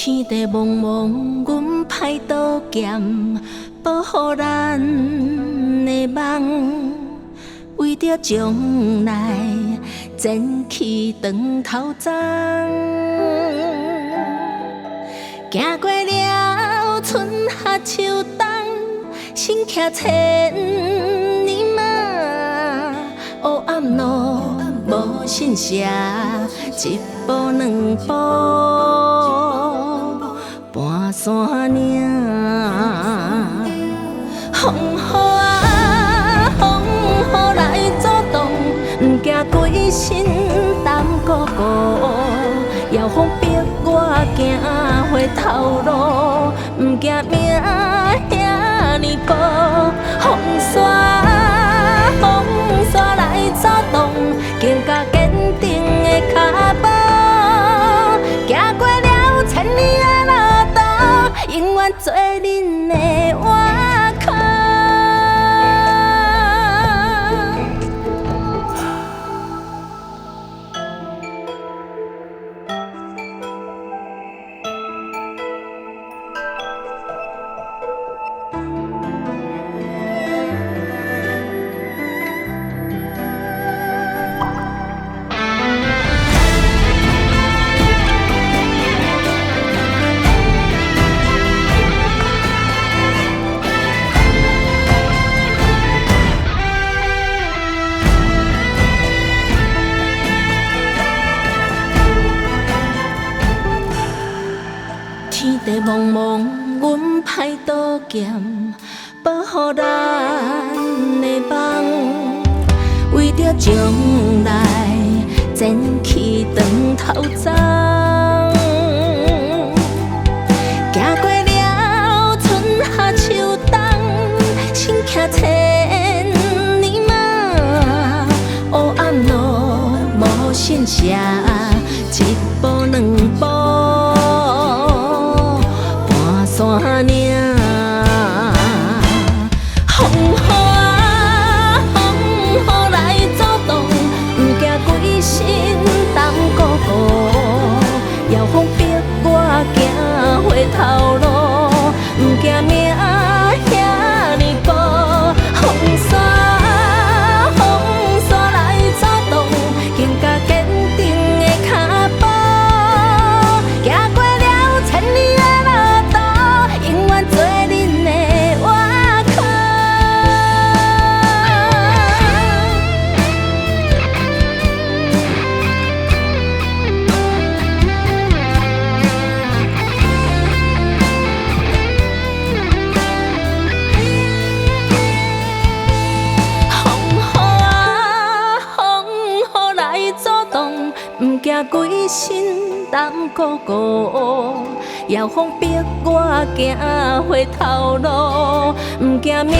天地茫茫，阮歹刀剑，保护咱的梦。为着将来前去长头鬃，行过了春夏秋冬，心骑千里马。黑暗路无信社，一步两步半山岭。风雨啊，风雨来阻挡，不惊鬼神担孤孤，遥风逼我行回头路，不惊命遐尼薄。风沙，风沙来阻挡，更加坚定的脚步，行过了千里的路途，永远做恁的依靠。天地茫茫，阮歹刀剑，保护咱的梦。为着将来前去长头鬃，行过了春夏秋冬，心骑千里马。黑暗路无信社，一步两步山岭。风雨啊，风雨来阻挡，不惊鬼神担孤孤，遥风逼我行回头路，不惊命遐尼薄。风沙，风沙来阻挡，更加坚定的脚步，行过了千里的路途，永远做恁的依靠。风雨啊，风雨来阻挡，不惊鬼神担孤孤，遥风逼我行回头路，不惊命